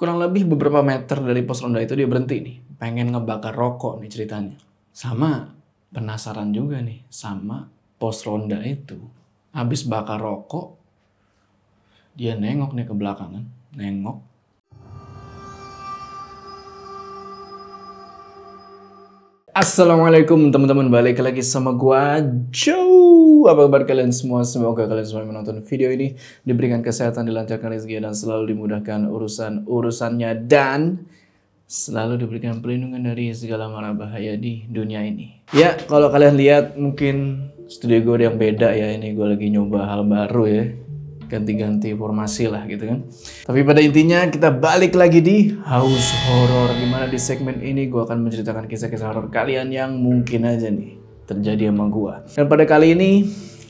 Kurang lebih beberapa meter dari pos ronda itu dia berhenti nih. Pengen ngebakar rokok nih ceritanya. Sama penasaran juga nih sama pos ronda itu. Habis bakar rokok, dia nengok nih ke belakangan. Nengok. Assalamualaikum teman-teman, balik lagi sama gua Joe. Apa kabar kalian semua? Semoga kalian semua yang menonton video ini diberikan kesehatan, dilancarkan rezeki, dan selalu dimudahkan urusannya, dan selalu diberikan perlindungan dari segala mara bahaya di dunia ini. Ya, kalau kalian lihat mungkin studio gue yang beda ya. Ini gue lagi nyoba hal baru ya, ganti-ganti formasi lah gitu kan. Tapi pada intinya kita balik lagi di House Horror, dimana di segmen ini gue akan menceritakan kisah-kisah horor kalian yang mungkin aja nih terjadi sama gue. Dan pada kali ini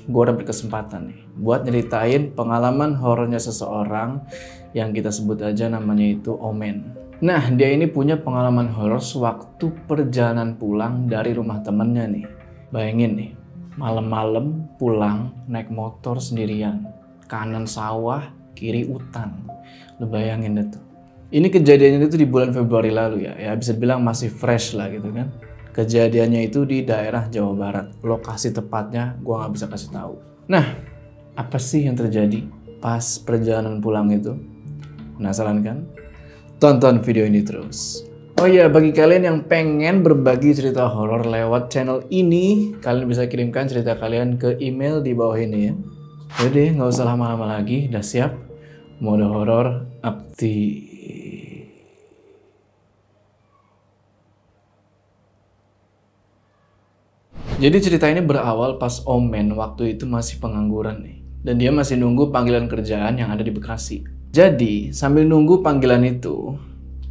gue udah berkesempatan nih buat nyeritain pengalaman horornya seseorang yang kita sebut aja namanya itu Omen. Nah, dia ini punya pengalaman horor sewaktu perjalanan pulang dari rumah temennya nih. Bayangin nih, malam-malam pulang naik motor sendirian. Kanan sawah, kiri hutan. Lu bayangin deh tuh. Ini kejadiannya itu di bulan Februari lalu ya. Ya bisa dibilang masih fresh lah gitu kan. Kejadiannya itu di daerah Jawa Barat. Lokasi tepatnya gua nggak bisa kasih tahu. Nah, apa sih yang terjadi pas perjalanan pulang itu? Penasaran kan? Tonton video ini terus. Oh iya, bagi kalian yang pengen berbagi cerita horor lewat channel ini, kalian bisa kirimkan cerita kalian ke email di bawah ini ya. Jadi nggak usah lama-lama lagi, udah siap? Mode horor aktif. Jadi cerita ini berawal pas Omen waktu itu masih pengangguran nih. Dan dia masih nunggu panggilan kerjaan yang ada di Bekasi. Jadi sambil nunggu panggilan itu,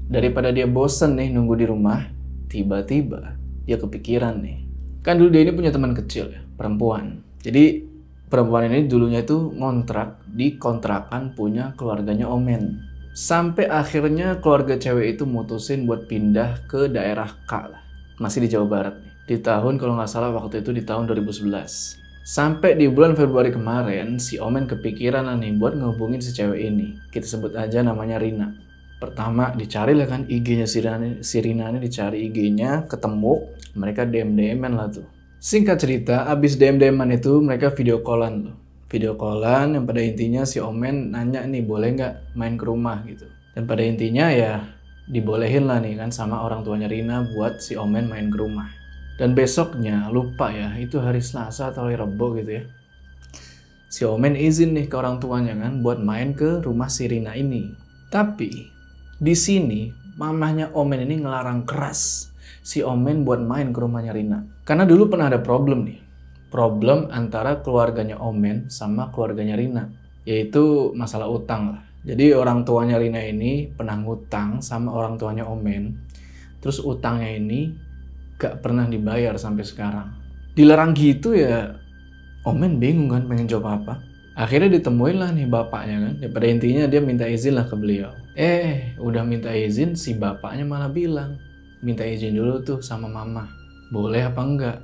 daripada dia bosen nih nunggu di rumah, tiba-tiba dia kepikiran nih. Kan dulu dia ini punya teman kecil ya, perempuan. Jadi perempuan ini dulunya itu ngontrak di kontrakan punya keluarganya Omen. Sampai akhirnya keluarga cewek itu mutusin buat pindah ke daerah K lah. Masih di Jawa Barat nih. Di tahun kalau nggak salah waktu itu di tahun 2011. Sampai di bulan Februari kemarin si Omen kepikiran lah nih buat ngehubungin si cewek ini. Kita sebut aja namanya Rina. Pertama dicari lah kan IG-nya si Rina ini, dicari IG-nya, ketemu. Mereka DM-DM-an lah tuh. Singkat cerita, abis DM-DM-an itu mereka video callan loh. Video callan yang pada intinya si Omen nanya nih boleh nggak main ke rumah gitu. Dan pada intinya ya dibolehin lah nih kan sama orang tuanya Rina buat si Omen main ke rumah. Dan besoknya, lupa ya, itu hari Selasa atau hari Rebo gitu ya. Si Omen izin nih ke orang tuanya kan buat main ke rumah si Rina ini. Tapi di sini mamahnya Omen ini ngelarang keras si Omen buat main ke rumahnya Rina. Karena dulu pernah ada problem nih. Problem antara keluarganya Omen sama keluarganya Rina. Yaitu masalah utang lah. Jadi orang tuanya Rina ini pernah ngutang sama orang tuanya Omen. Terus utangnya ini gak pernah dibayar sampai sekarang. Dilarang gitu ya, Omen bingung kan pengen jawab apa. Akhirnya ditemuin lah nih bapaknya kan. Ya pada intinya dia minta izin lah ke beliau. Udah minta izin, si bapaknya malah bilang, minta izin dulu tuh sama mama. Boleh apa enggak?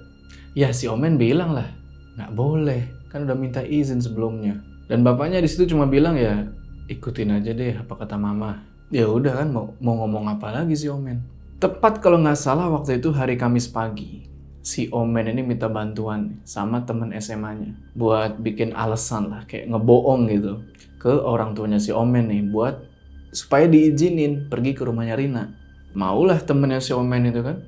Ya si Omen bilang lah, nggak boleh. Kan udah minta izin sebelumnya. Dan bapaknya di situ cuma bilang ya, ikutin aja deh apa kata mama. Ya udah kan mau ngomong apa lagi si Omen. Tepat kalau nggak salah waktu itu hari Kamis pagi, si Omen ini minta bantuan sama temen SMA-nya buat bikin alasan lah, kayak ngebohong gitu ke orang tuanya si Omen nih buat supaya diizinin pergi ke rumahnya Rina. Maulah temennya si Omen itu kan,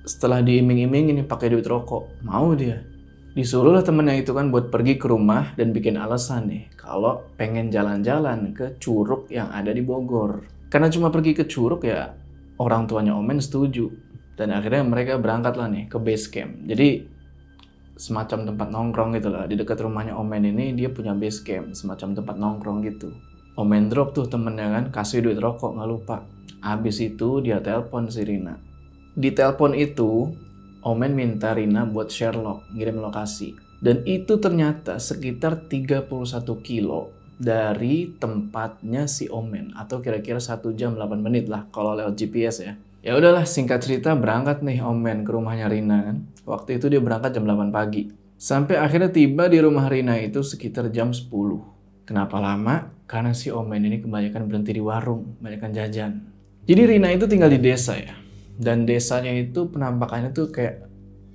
setelah diiming-imingin pakai duit rokok, mau dia. Disuruh lah temennya itu kan buat pergi ke rumah dan bikin alasan nih kalau pengen jalan-jalan ke curug yang ada di Bogor. Karena cuma pergi ke curug ya, orang tuanya Omen setuju. Dan akhirnya mereka berangkat lah nih ke base camp. Jadi semacam tempat nongkrong gitu lah. Di dekat rumahnya Omen ini dia punya base camp, semacam tempat nongkrong gitu. Omen drop tuh temennya kan, kasih duit rokok nggak lupa. Abis itu dia telepon si Rina. Di telepon itu Omen minta Rina buat Sherlock, ngirim lokasi. Dan itu ternyata sekitar 31 kilo dari tempatnya si Omen, atau kira-kira 1 jam 8 menit lah kalau lewat GPS ya. Ya udahlah, singkat cerita berangkat nih Omen ke rumahnya Rina kan. Waktu itu dia berangkat jam 8 pagi. Sampai akhirnya tiba di rumah Rina itu sekitar jam 10. Kenapa lama? Karena si Omen ini kebanyakan berhenti di warung, kebanyakan jajan. Jadi Rina itu tinggal di desa ya. Dan desanya itu penampakannya tuh kayak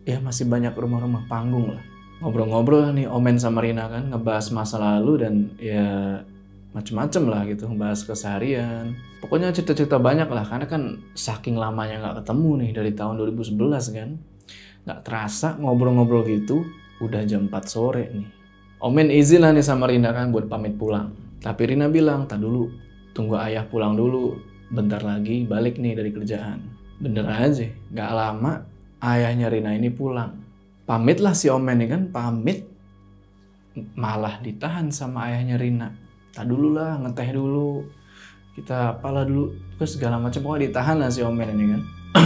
ya masih banyak rumah-rumah panggung lah. Ngobrol-ngobrol nih Omen sama Rina kan, ngebahas masa lalu dan ya macem-macem lah gitu, ngebahas keseharian. Pokoknya cerita-cerita banyak lah, karena kan saking lamanya nggak ketemu nih dari tahun 2011 kan. Nggak terasa ngobrol-ngobrol gitu, udah jam 4 sore nih. Omen izin lah nih sama Rina kan buat pamit pulang. Tapi Rina bilang, tak dulu, tunggu ayah pulang dulu. Bentar lagi balik nih dari kerjaan. Bener aja, nggak lama ayahnya Rina ini pulang. Pamitlah si Omen ini kan, pamit. Malah ditahan sama ayahnya Rina. Tak dulu lah, ngeteh dulu. Kita apalah dulu, terus segala macam. Pokoknya ditahan lah si Omen ini kan.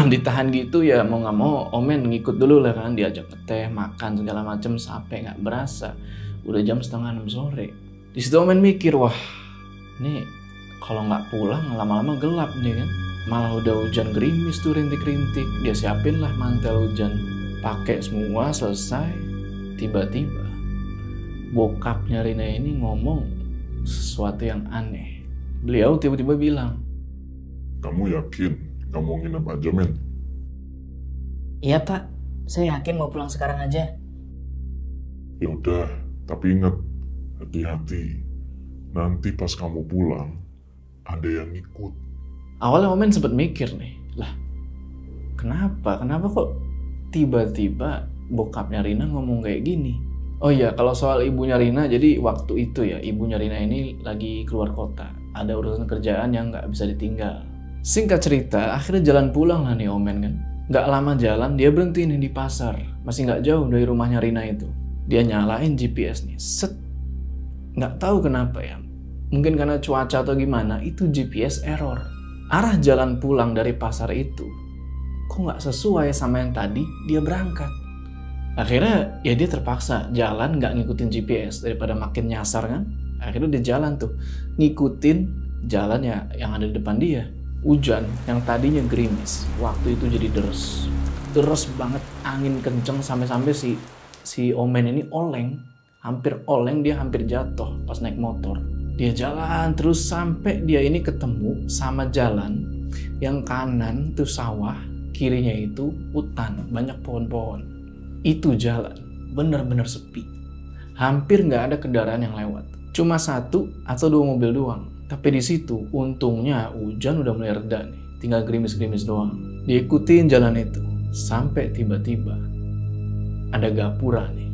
Ditahan gitu ya mau nggak mau Omen ngikut dulu lah kan, diajak ngeteh, makan segala macam sampai nggak berasa udah jam 5:30 sore. Di situ Omen mikir, wah ini kalau nggak pulang lama-lama gelap nih kan, malah udah hujan gerimis tuh rintik-rintik. Dia siapin lah mantel hujan, pakai semua selesai. Tiba-tiba bokapnya Rina ini ngomong sesuatu yang aneh. Beliau tiba-tiba bilang, "Kamu yakin nggak mau nginep aja, men?" Iya Pak, saya yakin mau pulang sekarang aja. Ya udah, tapi ingat, hati-hati. Nanti pas kamu pulang, ada yang ikut. awalnya Omen sempat mikir nih, lah kenapa kok tiba-tiba bokapnya Rina ngomong kayak gini. Oh iya, kalau soal ibunya Rina, jadi waktu itu ya ibunya Rina ini lagi keluar kota, ada urusan kerjaan yang nggak bisa ditinggal. Singkat cerita, akhirnya jalan pulang lah nih Omen kan. Nggak lama jalan, dia berhenti nih di pasar. Masih nggak jauh dari rumahnya Rina itu. Dia nyalain GPS nih, set. Nggak tahu kenapa ya. Mungkin karena cuaca atau gimana, itu GPS error. Arah jalan pulang dari pasar itu, kok nggak sesuai sama yang tadi dia berangkat. Akhirnya ya dia terpaksa jalan nggak ngikutin GPS daripada makin nyasar kan. Akhirnya dia jalan tuh, ngikutin jalan ya yang ada di depan dia. Hujan yang tadinya gerimis, waktu itu jadi deres banget, angin kenceng sampai-sampai si Omen ini oleng, hampir oleng, dia hampir jatuh pas naik motor. Dia jalan terus sampai dia ini ketemu sama jalan yang kanan tuh sawah, kirinya itu hutan, banyak pohon-pohon. Itu jalan bener-bener sepi, hampir nggak ada kendaraan yang lewat, cuma 1 atau 2 mobil doang. Tapi di situ untungnya hujan udah mulai reda nih, tinggal gerimis-gerimis doang. Diikutin jalan itu sampai tiba-tiba ada gapura nih.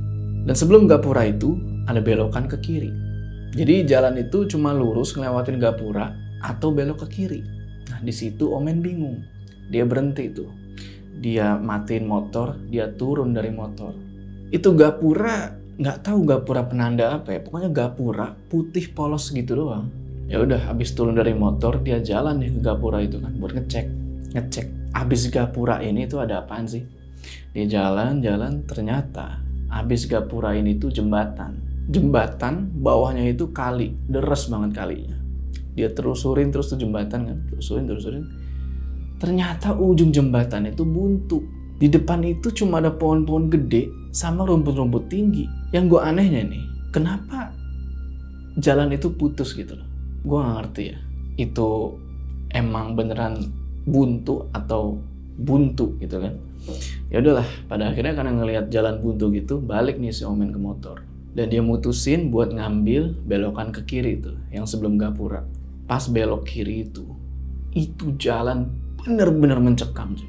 Dan sebelum gapura itu ada belokan ke kiri. Jadi jalan itu cuma lurus ngelewatin gapura atau belok ke kiri. Nah di situ Omen bingung. Dia berhenti tuh. Dia matiin motor, dia turun dari motor. Itu gapura, nggak tahu gapura penanda apa ya. Pokoknya gapura putih polos gitu doang. Ya udah, habis turun dari motor dia jalan nih ke gapura itu kan buat ngecek. Habis gapura ini tuh ada apaan sih? Dia jalan, ternyata habis gapura ini tuh jembatan. Jembatan bawahnya itu kali, deres banget kalinya. Dia terusurin terus tuh jembatan kan, terusurin. Ternyata ujung jembatan itu buntu. Di depan itu cuma ada pohon-pohon gede sama rumput-rumput tinggi. Yang gue anehnya nih, kenapa jalan itu putus gitu loh? Gue gak ngerti ya, itu emang beneran buntu atau buntu gitu kan. Ya udahlah, pada akhirnya karena ngelihat jalan buntu gitu, balik nih si Omen ke motor. Dan dia mutusin buat ngambil belokan ke kiri tuh, yang sebelum gapura. Pas belok kiri itu jalan bener-bener mencekam sih.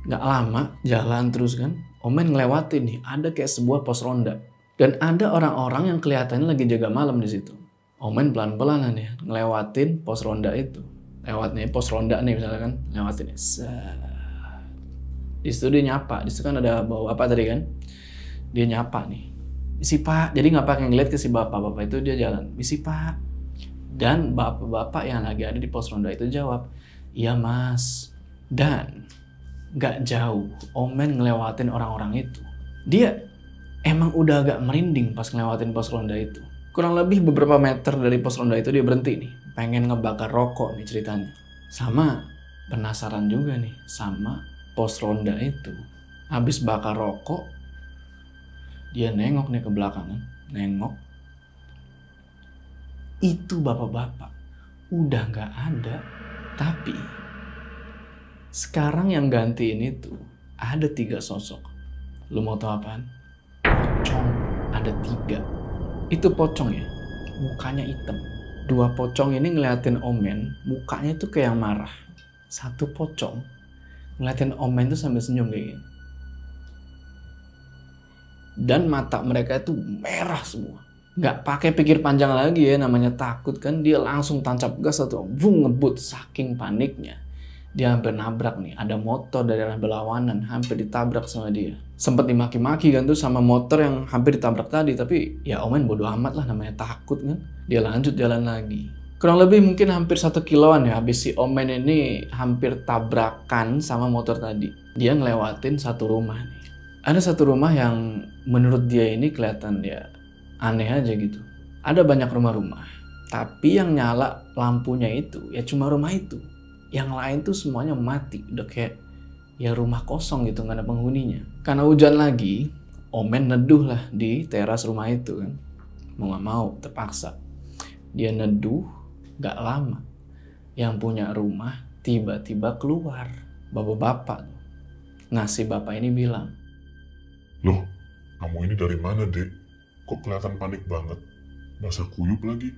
Gak lama jalan terus kan, Omen ngelewatin nih, ada kayak sebuah pos ronda. Dan ada orang-orang yang kelihatannya lagi jaga malam di situ. Omen pelan-pelan nih ngelewatin pos ronda itu. Lewat nih pos ronda nih misalnya kan, lewatin nih. Di situ dia nyapa. Di situ kan ada bawa apa tadi kan? Dia nyapa nih. "Misi Pak." Jadi nggak pakai ngeliat ke si bapak itu, dia jalan. "Misi Pak." Dan bapak-bapak yang lagi ada di pos ronda itu jawab, "Iya Mas." Dan nggak jauh Omen ngelewatin orang-orang itu. Dia emang udah agak merinding pas ngelewatin pos ronda itu. Kurang lebih beberapa meter dari pos ronda itu dia berhenti nih. Pengen ngebakar rokok nih ceritanya. Sama penasaran juga nih sama pos ronda itu. Habis bakar rokok, dia nengok nih ke belakang kan. Nengok. itu bapak-bapak udah nggak ada. Tapi sekarang yang gantiin itu ada 3 sosok. Lu mau tahu apaan? Pocong. Ada 3. Itu pocong ya, mukanya hitam. 2 pocong ini ngeliatin Omen, mukanya tuh kayak marah. 1 pocong ngeliatin Omen tuh sambil senyum kayak gini. Dan mata mereka itu merah semua. Nggak pakai pikir panjang lagi ya, namanya takut kan. Dia langsung tancap gas atau ngebut saking paniknya. Dia hampir nabrak nih, ada motor dari arah berlawanan, hampir ditabrak sama dia. Sempat dimaki-maki kan tuh sama motor yang hampir ditabrak tadi, tapi ya Omen bodo amat lah, namanya takut kan. Dia lanjut jalan lagi. Kurang lebih mungkin hampir 1 kiloan ya, habis si Omen ini hampir tabrakan sama motor tadi. Dia ngelewatin 1 rumah nih. Ada 1 rumah yang menurut dia ini kelihatan ya aneh aja gitu. Ada banyak rumah-rumah, tapi yang nyala lampunya itu ya cuma rumah itu. Yang lain tuh semuanya mati, udah kayak ya rumah kosong gitu, nggak ada penghuninya. Karena hujan lagi, Omen neduh lah di teras rumah itu kan. Mau nggak mau, terpaksa. Dia neduh, nggak lama. Yang punya rumah tiba-tiba keluar. Bapak-bapak. Nah si bapak ini bilang, Loh, kamu ini dari mana, Dek? Kok kelihatan panik banget? Basah kuyup lagi.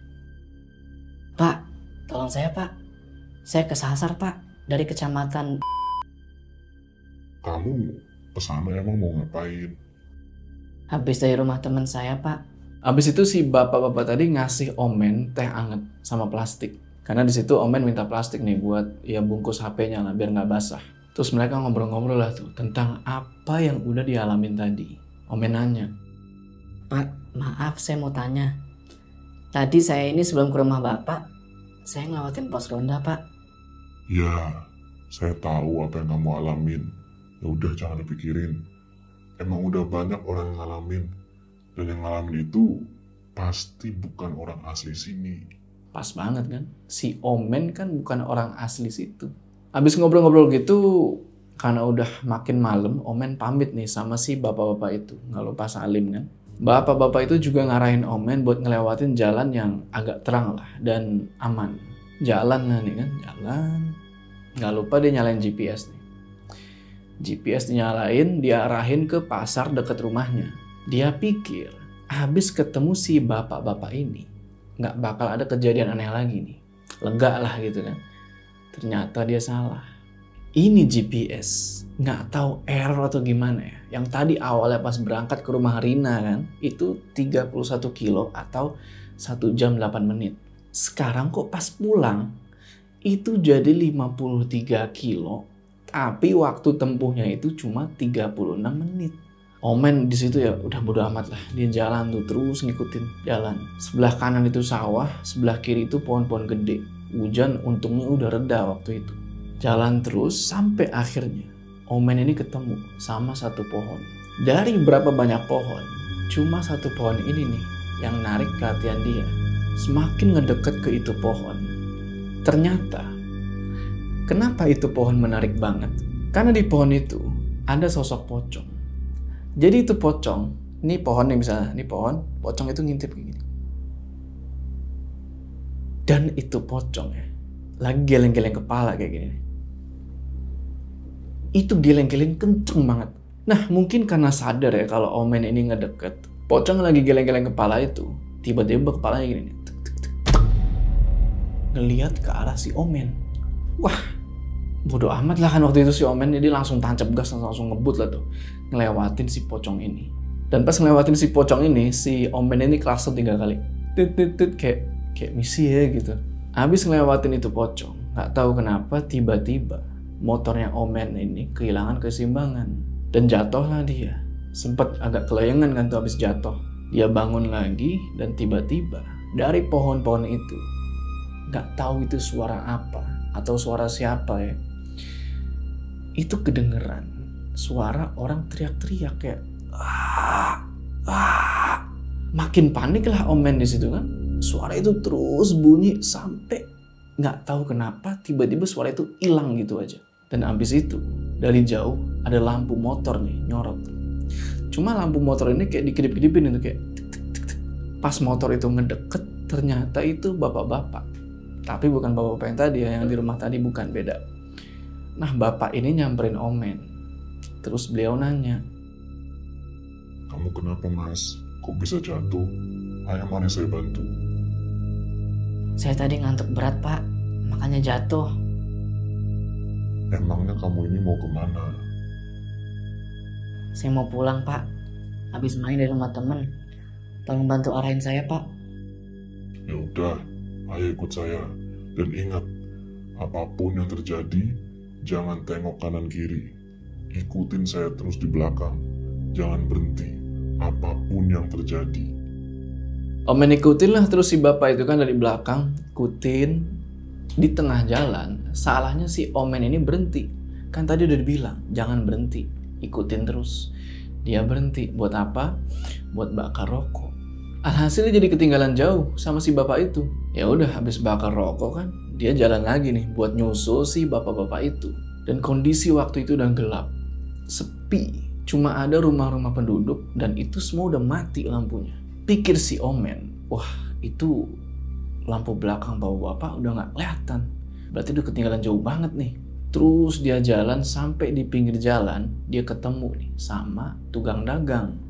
Pak, tolong saya pak. Saya kesasar pak, dari kecamatan. Kamu kesana emang mau ngapain? Habis dari rumah teman saya pak. abis itu si bapak-bapak tadi ngasih Omen teh anget sama plastik. Karena di situ Omen minta plastik nih buat ya bungkus HP-nya lah biar nggak basah. Terus mereka ngobrol-ngobrol lah tuh tentang apa yang udah dialamin tadi. Omen nanya, Pak, maaf saya mau tanya. Tadi saya ini sebelum ke rumah bapak, saya ngelewatin pos ronda pak. Ya, saya tahu apa yang kamu alamin. Ya udah jangan dipikirin. Emang udah banyak orang yang ngalamin. Dan yang ngalamin itu pasti bukan orang asli sini. pas banget kan? Si Omen kan bukan orang asli situ. Abis ngobrol-ngobrol gitu, karena udah makin malam, Omen pamit nih sama si bapak-bapak itu. Nggak lupa salim kan. Bapak-bapak itu juga ngarahin Omen buat ngelewatin jalan yang agak terang lah dan aman. Jalan lah nih kan, jalan. Nggak lupa dia nyalain GPS nih. GPS dinyalain, dia arahin ke pasar deket rumahnya. Dia pikir, habis ketemu si bapak-bapak ini, nggak bakal ada kejadian aneh lagi nih. Lega lah gitu kan. Ternyata dia salah. Ini GPS, nggak tahu error atau gimana ya. Yang tadi awalnya pas berangkat ke rumah Rina kan, itu 31 kilo atau 1 jam 8 menit. Sekarang kok pas pulang, itu jadi 53 kilo, tapi waktu tempuhnya itu cuma 36 menit. Omen di situ ya udah bodo amat lah. Dia jalan tuh terus ngikutin jalan. Sebelah kanan itu sawah, sebelah kiri itu pohon-pohon gede. Hujan untungnya udah reda waktu itu. Jalan terus sampai akhirnya Omen ini ketemu sama 1 pohon. Dari berapa banyak pohon, cuma 1 pohon ini nih yang narik perhatian dia. Semakin ngedeket ke itu pohon, ternyata kenapa itu pohon menarik banget? Karena di pohon itu ada sosok pocong. Jadi itu pocong, ini pohon nih misalnya, ini pohon, pocong itu ngintip kayak gini. Dan itu pocong ya, lagi geleng-geleng kepala kayak gini. Itu geleng-geleng kenceng banget. Nah mungkin karena sadar ya kalau Omen ini ngedeket, pocong lagi geleng-geleng kepala itu, tiba-tiba kepalanya gini nih. Ngeliat ke arah si Omen. Wah, bodo amat lah kan waktu itu si Omen jadi langsung tancap gas, langsung ngebut lah tuh ngelewatin si pocong ini. Dan pas ngelewatin si pocong ini, si Omen ini klakson 3 kali. Tit kayak misi ya gitu. Habis ngelewatin itu pocong, nggak tahu kenapa tiba-tiba motornya Omen ini kehilangan keseimbangan dan jatuhlah dia. Sempet agak kelayangan kan tuh habis jatuh. Dia bangun lagi dan tiba-tiba dari pohon-pohon itu, nggak tahu itu suara apa atau suara siapa ya, itu kedengeran suara orang teriak-teriak kayak makin panik lah Omen di situ kan. Suara itu terus bunyi sampai nggak tahu kenapa tiba-tiba suara itu hilang gitu aja. Dan abis itu dari jauh ada lampu motor nih nyorot. Cuma lampu motor ini kayak dikedip-kedipin itu kayak tik, tik, tik, tik. Pas motor itu ngedeket, Ternyata itu bapak-bapak. Tapi bukan bapak-bapak yang tadi ya, yang di rumah tadi, bukan, beda. Nah, bapak ini nyamperin Omen. Terus beliau nanya, Kamu kenapa mas? Kok bisa jatuh? Ayo mari saya bantu. Saya tadi ngantuk berat pak, makanya jatuh. Emangnya kamu ini mau kemana? Saya mau pulang pak, habis main dari rumah temen. Tolong bantu arahin saya pak. Ya udah, ayo ikut saya. Dan ingat, apapun yang terjadi, jangan tengok kanan kiri. Ikutin saya terus di belakang. Jangan berhenti, apapun yang terjadi. Omen ikutin lah terus si bapak itu kan dari belakang, ikutin. Di tengah jalan, salahnya si Omen ini berhenti. Kan tadi udah dibilang, jangan berhenti, ikutin terus. Dia berhenti, buat apa? Buat bakar rokok. Alhasil dia jadi ketinggalan jauh sama si bapak itu. Ya udah, habis bakar rokok kan, dia jalan lagi nih buat nyusul si bapak-bapak itu. Dan kondisi waktu itu udah gelap, sepi. Cuma ada rumah-rumah penduduk dan itu semua udah mati lampunya. Pikir si Omen, wah itu lampu belakang bapak-bapak udah gak kelihatan. Berarti udah ketinggalan jauh banget nih. Terus dia jalan sampai di pinggir jalan, dia ketemu nih sama tukang dagang.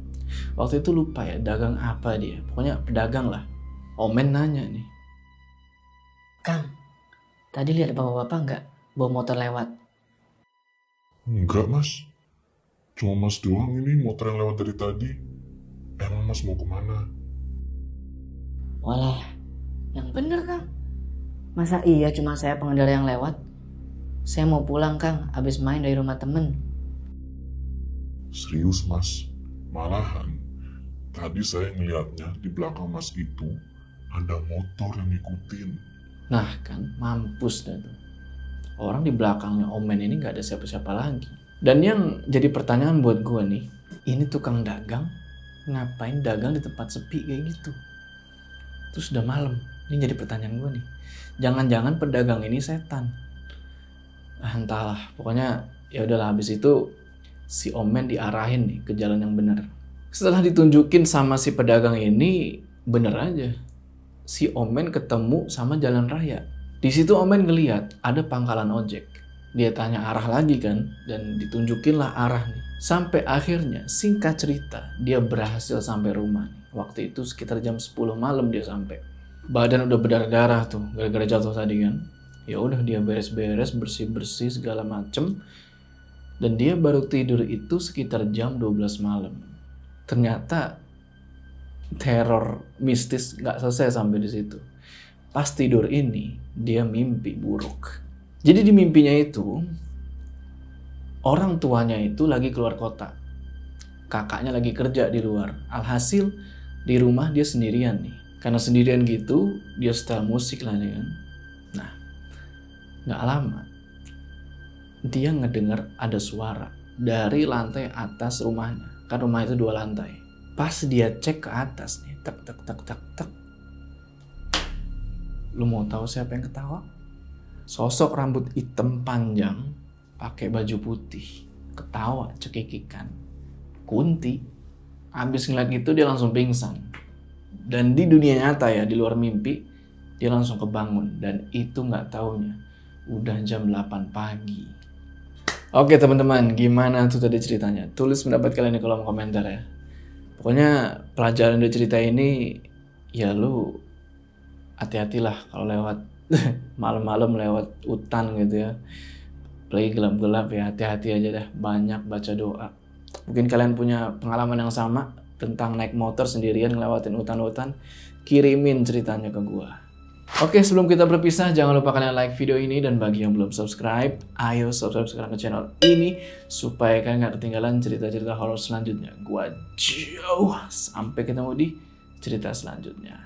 Waktu itu lupa ya dagang apa dia, pokoknya pedagang lah. Omen nanya nih, Kang, tadi lihat bapak-bapak nggak bawa motor lewat? Enggak mas, cuma mas doang ini motor yang lewat dari tadi. Emang mas mau kemana? Walah, yang bener Kang. Masa iya cuma saya pengendara yang lewat? Saya mau pulang Kang, habis main dari rumah temen. Serius mas, malahan tadi saya ngeliatnya di belakang mas itu ada motor yang ngikutin. nah kan mampus dah tuh. Orang di belakangnya Omen ini gak ada siapa-siapa lagi. Dan yang jadi pertanyaan buat gue nih, ini tukang dagang ngapain dagang di tempat sepi kayak gitu? Terus udah malam, ini jadi pertanyaan gue nih. Jangan-jangan pedagang ini setan? Entahlah, pokoknya ya udahlah, habis itu si Omen diarahin nih ke jalan yang benar. Setelah ditunjukin sama si pedagang ini, bener aja. Si Omen ketemu sama jalan raya. Di situ Omen ngeliat ada pangkalan ojek. Dia tanya arah lagi kan, dan ditunjukin lah arah nih. Sampai akhirnya, singkat cerita, dia berhasil sampai rumah nih. Waktu itu sekitar jam 10 malam dia sampai. Badan udah berdarah-darah tuh, gara-gara jatuh tadi kan. Ya udah dia beres-beres, bersih-bersih segala macem. Dan dia baru tidur itu sekitar jam 12 malam. Ternyata teror mistis gak selesai sampai di situ. Pas tidur ini, dia mimpi buruk. Jadi di mimpinya itu, orang tuanya itu lagi keluar kota. Kakaknya lagi kerja di luar. Alhasil, di rumah dia sendirian nih. Karena sendirian gitu, dia setel musik lah nih kan. Nah, gak lama, dia ngedengar ada suara dari lantai atas rumahnya. Kan rumah itu 2 lantai. Pas dia cek ke atas nih, tek tek tek tek tek. Lu mau tahu siapa yang ketawa? Sosok rambut hitam panjang, pakai baju putih, ketawa cekikikan. Kunti. Abis ngeliat gitu dia langsung pingsan. Dan di dunia nyata ya, di luar mimpi, dia langsung kebangun. Dan itu nggak taunya udah jam 8 pagi. Oke teman-teman, gimana tuh tadi ceritanya? Tulis pendapat kalian di kolom komentar ya. Pokoknya pelajaran dari cerita ini, ya lu hati-hatilah kalau lewat malam-malam lewat hutan gitu ya. Apalagi gelap-gelap ya, hati-hati aja dah. Banyak baca doa. Mungkin kalian punya pengalaman yang sama tentang naik motor sendirian ngelewatin hutan-hutan. Kirimin ceritanya ke gua. Oke, sebelum kita berpisah, jangan lupa kalian like video ini. Dan bagi yang belum subscribe, ayo subscribe sekarang ke channel ini supaya kalian gak ketinggalan cerita-cerita horor selanjutnya. Gua jauh, sampai ketemu di cerita selanjutnya.